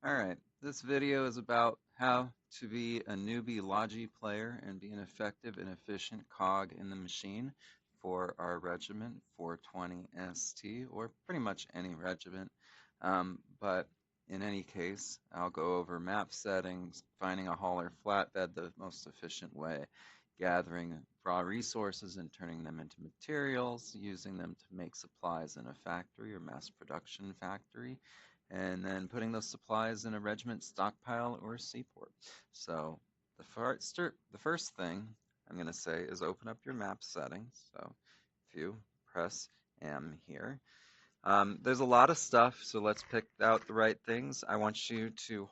Alright, this video is about how to be a newbie Logi player and be an effective and efficient cog in the machine for our regiment 420 ST, or pretty much any regiment. But in any case, I'll go over map settings, finding a hauler flatbed the most efficient way, gathering raw resources and turning them into materials, using them to make supplies in a factory or mass production factory, and then putting those supplies in a regiment stockpile or seaport. So the first thing I'm going to say is open up your map settings. So if you press M here, there's a lot of stuff, so let's pick out the right things. I want you to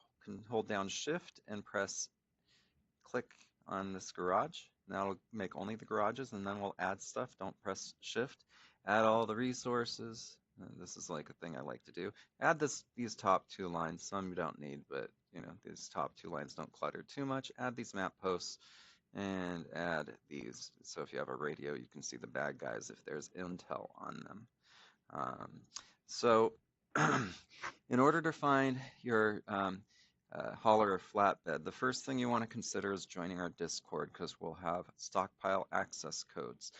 hold down Shift and click on this garage. That'll make only the garages, and then we'll add stuff. Don't press Shift. Add all the resources. This is like a thing I like to do. Add these top two lines. Some you don't need, but these top two lines don't clutter too much. Add these map posts and add these. So if you have a radio, you can see the bad guys if there's intel on them. So in order to find your hauler or flatbed, the first thing you want to consider is joining our Discord, because we'll have stockpile access codes.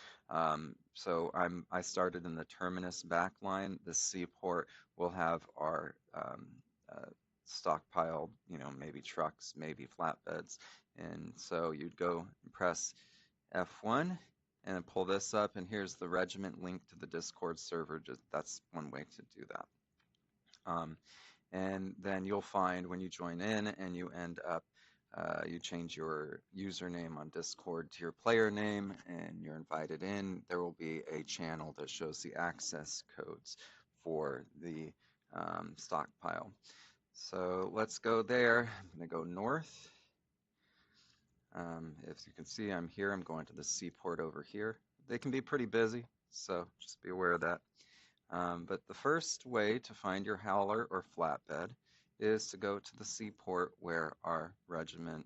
So I started in the Terminus backline. The seaport will have our stockpiled, maybe trucks, maybe flatbeds. And so you'd go and press F1 and pull this up, and here's the regiment link to the Discord server. That's one way to do that. And then you'll find when you join in and you end up, you change your username on Discord to your player name and you're invited in, there will be a channel that shows the access codes for the stockpile. So let's go there. I'm going to go north. As you can see, I'm here. I'm going to the seaport over here. They can be pretty busy, so just be aware of that. But the first way to find your hauler or flatbed is to go to the seaport where our regiment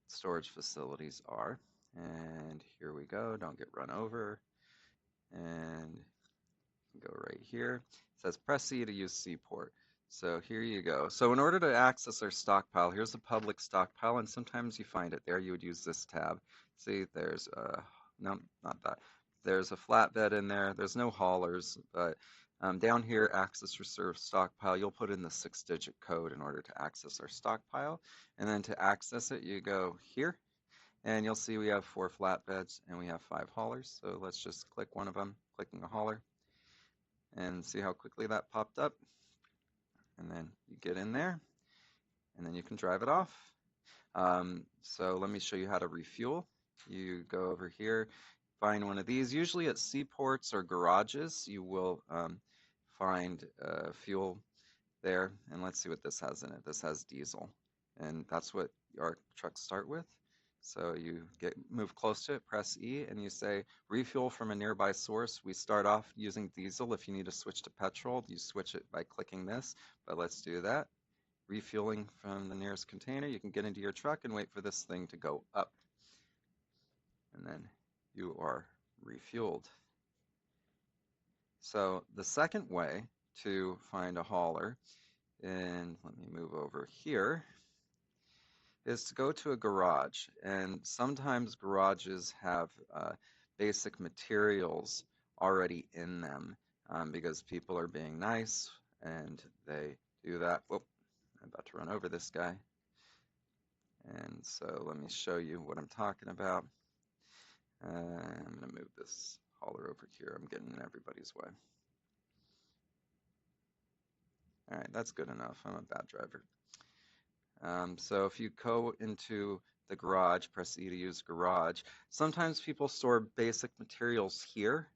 storage facilities are. And here we go. Don't get run over. And go right here. It says press C to use seaport. So here you go. So in order to access our stockpile, here's a public stockpile, and sometimes you find it there. You would use this tab. See, there's no, not that. There's a flatbed in there. There's no haulers, but down here, access reserve stockpile, you'll put in the 6-digit code in order to access our stockpile. And then to access it, you go here, and you'll see we have 4 flatbeds and we have 5 haulers. So let's just click one of them, clicking a hauler, and see how quickly that popped up. And then you get in there, and then you can drive it off. So let me show you how to refuel. You go over here, find one of these. Usually at seaports or garages, you will find fuel there. And let's see what this has in it. This has diesel, and that's what our trucks start with. So you move close to it, press E, and you say refuel from a nearby source. We start off using diesel. If you need to switch to petrol, you switch it by clicking this, but let's do that. Refueling from the nearest container, you can get into your truck and wait for this thing to go up. And then you are refueled. So the second way to find a hauler, and let me move over here, is to go to a garage. And sometimes garages have basic materials already in them because people are being nice and they do that. Whoop, I'm about to run over this guy. And so let me show you what I'm talking about. I'm going to move this hauler over here. I'm getting in everybody's way. All right, that's good enough. I'm a bad driver. So if you go into the garage, press E to use garage. Sometimes people store basic materials here,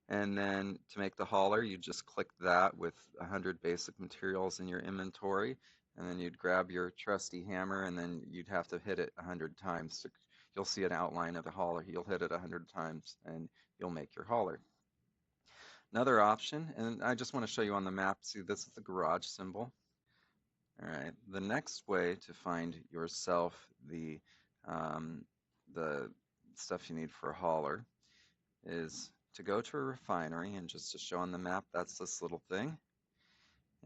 and then to make the hauler, you just click that with 100 basic materials in your inventory, and then you'd grab your trusty hammer, and then you'd have to hit it 100 times. You'll see an outline of the hauler. You'll hit it 100 times, and you'll make your hauler. Another option, and I just want to show you on the map, see this is the garage symbol. All right, the next way to find yourself the stuff you need for a hauler is to go to a refinery, and just to show on the map, that's this little thing.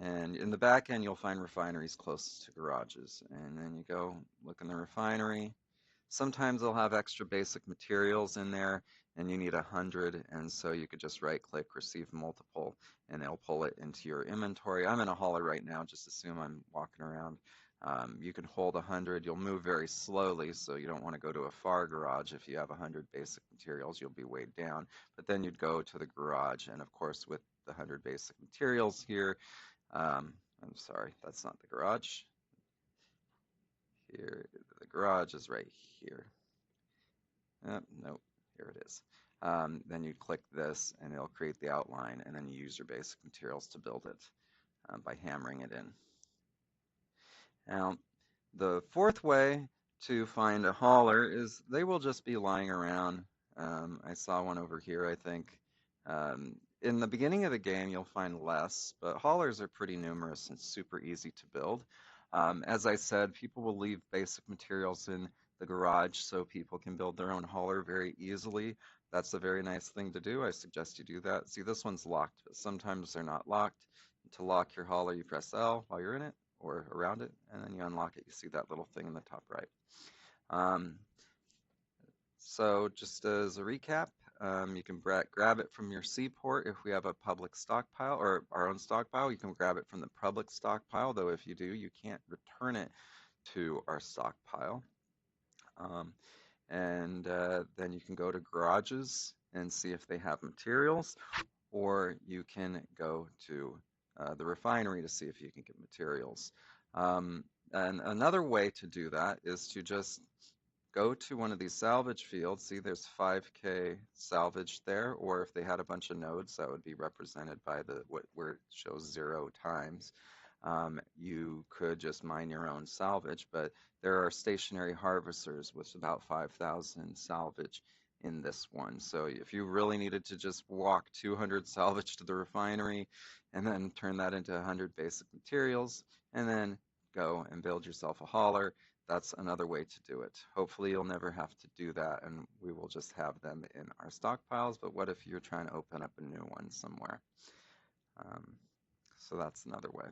And in the back end, you'll find refineries closest to garages. And then you go look in the refinery. Sometimes they'll have extra basic materials in there and you need 100, and so you could just right click receive multiple and they'll pull it into your inventory. I'm in a hauler right now, just assume I'm walking around. You can hold 100, you'll move very slowly, so you don't want to go to a far garage. If you have 100 basic materials, you'll be weighed down, but then you'd go to the garage, and of course with the 100 basic materials here, I'm sorry, that's not the garage. Here, the garage is right here. Nope, here it is. Then you click this and it'll create the outline, and then you use your basic materials to build it by hammering it in. Now, the fourth way to find a hauler is they will just be lying around. I saw one over here, I think. In the beginning of the game, you'll find less, but haulers are pretty numerous and super easy to build. As I said, people will leave basic materials in the garage so people can build their own hauler very easily. That's a very nice thing to do. I suggest you do that. See, this one's locked, but sometimes they're not locked. To lock your hauler, you press L while you're in it or around it, and then you unlock it. You see that little thing in the top right. So just as a recap, you can grab it from your seaport if we have a public stockpile or our own stockpile. You can grab it from the public stockpile, though if you do, you can't return it to our stockpile. Then you can go to garages and see if they have materials, or you can go to the refinery to see if you can get materials. And another way to do that is to just go to one of these salvage fields. See, there's 5K salvage there, or if they had a bunch of nodes, that would be represented by where it shows 0 times. You could just mine your own salvage, but there are stationary harvesters with about 5,000 salvage in this one. So if you really needed to just walk 200 salvage to the refinery and then turn that into 100 basic materials and then go and build yourself a hauler, that's another way to do it. Hopefully you'll never have to do that and we will just have them in our stockpiles, but what if you're trying to open up a new one somewhere? So that's another way.